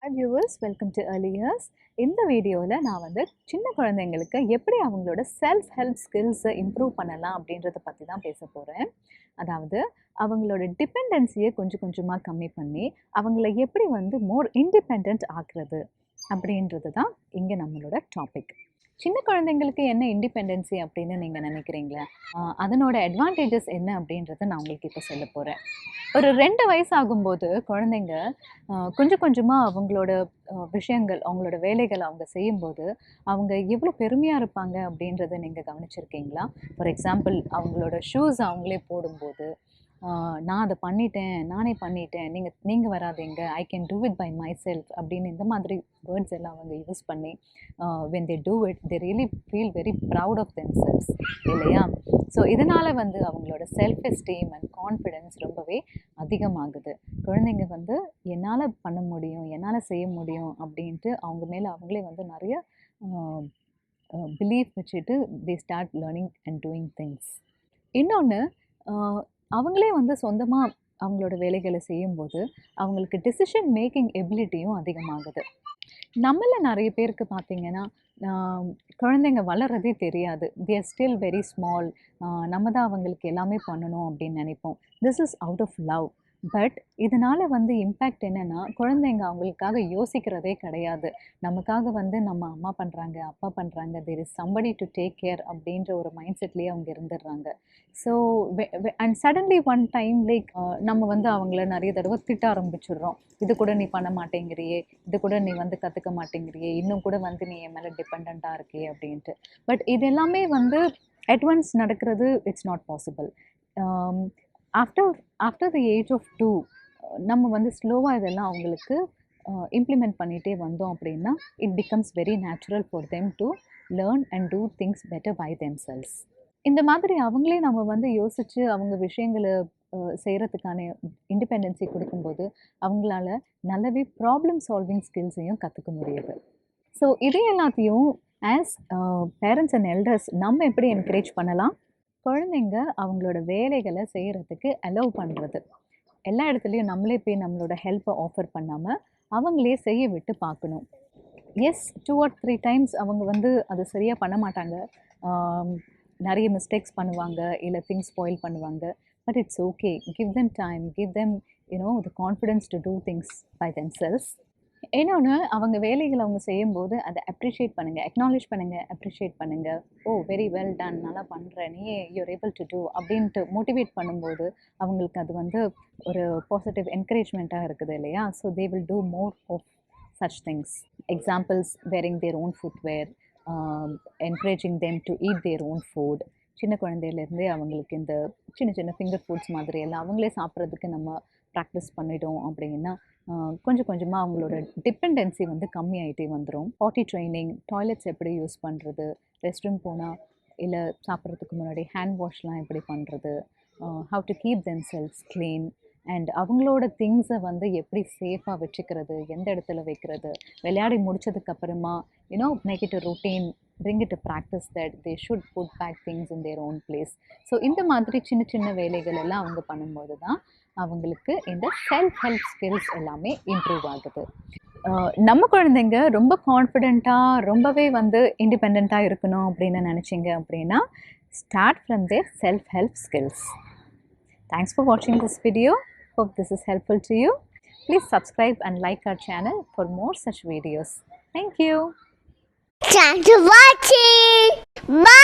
Hi viewers, welcome to Early Years. இந்த வீடியோவில் நான் சின்ன குழந்தைங்களுக்கு எப்படி அவங்களோட செல்ஃப் ஹெல்ப் ஸ்கில்ஸை இம்ப்ரூவ் பண்ணலாம் அப்படின்றத பற்றி தான் பேச போகிறேன். அதாவது அவங்களோட டிபெண்டன்சியை கொஞ்சம் கொஞ்சமாக கம்மி பண்ணி அவங்கள எப்படி மோர் இண்டிபெண்ட் ஆக்குறது அப்படின்றது தான் இங்கே நம்மளோட டாபிக். சின்ன குழந்தைங்களுக்கு என்ன இண்டிபெண்டன்சி அப்படின்னு நீங்கள் நினைக்கிறீங்களா? அதனோட அட்வான்டேஜஸ் என்ன அப்படின்றத நான் உங்களுக்கு இப்போ சொல்ல போகிறேன். ஒரு 2 வயசு ஆகும்போது குழந்தைங்க கொஞ்சம் கொஞ்சமாக அவங்களோட விஷயங்கள், அவங்களோட வேலைகள் அவங்க செய்யும்போது அவங்க எவ்வளோ பெருமையாக இருப்பாங்க அப்படின்றத நீங்கள் கவனிச்சிருக்கீங்களா? ஃபார் எக்ஸாம்பிள், அவங்களோட ஷூஸ் அவங்களே போடும்போது நான் அதை பண்ணிட்டேன், நானே பண்ணிட்டேன், நீங்கள் வராதீங்க, I can do it by myself அப்படின்னு இந்த மாதிரி வேர்ட்ஸ் எல்லாம் அவங்க யூஸ் பண்ணி when they do it they really feel very proud of themselves, இல்லையா? ஸோ இதனால் அவங்களோட செல்ஃப் எஸ்டீம் அண்ட் கான்ஃபிடென்ஸ் ரொம்பவே அதிகமாகுது. குழந்தைங்க என்னால் பண்ண முடியும், என்னால் செய்ய முடியும் அப்படின்ட்டு அவங்க மேலே அவங்களே நிறைய பிலீஃப் வச்சுட்டு they start learning and doing things. இன்னொன்று, அவங்களே சொந்தமாக அவங்களோட வேலைகளை செய்யும்போது அவங்களுக்கு டெசிஷன் மேக்கிங் எபிலிட்டியும் அதிகமாகுது. நம்மள நிறைய பேருக்கு பார்த்தீங்கன்னா குழந்தைங்க வளர்கிறதே தெரியாது. They are still very small. நம்ம தான் அவங்களுக்கு எல்லாமே பண்ணணும் அப்படின்னு நினைப்போம். This is out of love. But இதனால் இம்பேக்ட் என்னென்னா, குழந்தைங்க அவங்களுக்காக யோசிக்கிறதே கிடையாது. நமக்காக நம்ம அம்மா பண்ணுறாங்க, அப்பா பண்ணுறாங்க, there is somebody to take care அப்படின்ற ஒரு மைண்ட் செட்லேயே அவங்க இருந்துடுறாங்க. So and suddenly one time like நம்ம அவங்கள நிறைய தடவை திட்ட ஆரம்பிச்சிடுறோம். இது கூட நீ பண்ண மாட்டேங்கிறியே, இது கூட நீ கற்றுக்க மாட்டேங்கிறியே, இன்னும் கூட நீ என் மேலே டிபெண்ட்டாக இருக்கியே அப்படின்ட்டு. பட் இது எல்லாமே அட்வான்ஸ் நடக்கிறது it's not possible. After the age of 2 நம்ம ஸ்லோவாக இதெல்லாம் அவங்களுக்கு இம்ப்ளிமெண்ட் பண்ணிகிட்டே வந்தோம் அப்படின்னா it becomes very natural for them to learn and do things better by themselves. இந்த மாதிரி அவங்களே நம்ம யோசித்து அவங்க விஷயங்களை செய்கிறதுக்கான இண்டிபெண்டன்சி கொடுக்கும்போது அவங்களால நல்லாவே ப்ராப்ளம் சால்விங் ஸ்கில்ஸையும் கற்றுக்க முடியுது. ஸோ இதே எல்லாத்தையும் ஆஸ் பேரண்ட்ஸ் அண்ட் எல்டர்ஸ் நம்ம எப்படி என்கரேஜ் பண்ணலாம்? குழந்தைங்க அவங்களோட வேலைகளை செய்கிறதுக்கு அலோவ் பண்ணுறது. எல்லா இடத்துலையும் நம்மளே போய் நம்மளோட ஹெல்ப்பை ஆஃபர் பண்ணாமல் அவங்களே செய்ய விட்டு பார்க்கணும். எஸ், 2 or 3 டைம்ஸ் அவங்க அதை சரியாக பண்ண மாட்டாங்க, நிறைய மிஸ்டேக்ஸ் பண்ணுவாங்க, இல்லை திங்ஸ் ஸ்பாயில் பண்ணுவாங்க. But it's okay. Give them time, give them the confidence to do things by themselves. இன்னொன்று, அவங்க வேலைகளை அவங்க செய்யும்போது அதை அப்ரிஷியேட் பண்ணுங்கள், அக்னாலேஜ் பண்ணுங்கள், அப்ரிஷியேட் பண்ணுங்கள். ஓ வெரி வெல் டன், நல்லா பண்ணுற, நீ யூஆர் ஏபிள் டு டூ அப்படின்ட்டு மோட்டிவேட் பண்ணும்போது அவங்களுக்கு அது ஒரு பாசிட்டிவ் என்கரேஜ்மெண்ட்டாக இருக்குது, இல்லையா? So they will do more of such things. Examples, wearing their own footwear, encouraging them to eat their own food. சின்ன குழந்தையிலேருந்தே அவங்களுக்கு இந்த சின்ன சின்ன ஃபிங்கர் ஃபுட்ஸ் மாதிரி எல்லாம் அவங்களே சாப்பிட்றதுக்கு நம்ம ப்ராக்டிஸ் பண்ணிட்டோம் அப்படின்னா கொஞ்சம் கொஞ்சமாக அவங்களோட டிபெண்டன்சி கம்மியாயிட்டே வந்துடும். பாட்டி ட்ரைனிங், டாய்லெட்ஸ் எப்படி யூஸ் பண்ணுறது, ரெஸ்ட் ரூம் போனால் இல்லை சாப்பிட்றதுக்கு முன்னாடி ஹேண்ட் வாஷ்லாம் எப்படி பண்ணுறது, how to keep themselves clean, and அவங்களோட திங்ஸை எப்படி சேஃபாக வச்சுக்கிறது, எந்த இடத்துல வைக்கிறது, விளையாடி முடிச்சதுக்கப்புறமா make it a routine, bring it to practice that they should put back things in their own place. So இந்த மாதிரி சின்ன சின்ன வேலைகள் எல்லாம் அவங்க பண்ணும்போது தான் அவங்களுக்கு இந்த செல்ஃப் ஹெல்ப் ஸ்கில்ஸ் எல்லாமே இம்ப்ரூவ் ஆகுது. நம்ம குழந்தைங்க ரொம்ப கான்ஃபிடெண்ட்டாக ரொம்பவே இண்டிபெண்ட்டாக இருக்கணும் அப்படின்னு நினச்சிங்க அப்படின்னா start from their self help skills. Thanks for watching this video. Hope this is helpful to you. Please subscribe and like our channel for more such videos. Thank you. Thanks for watching. Bye.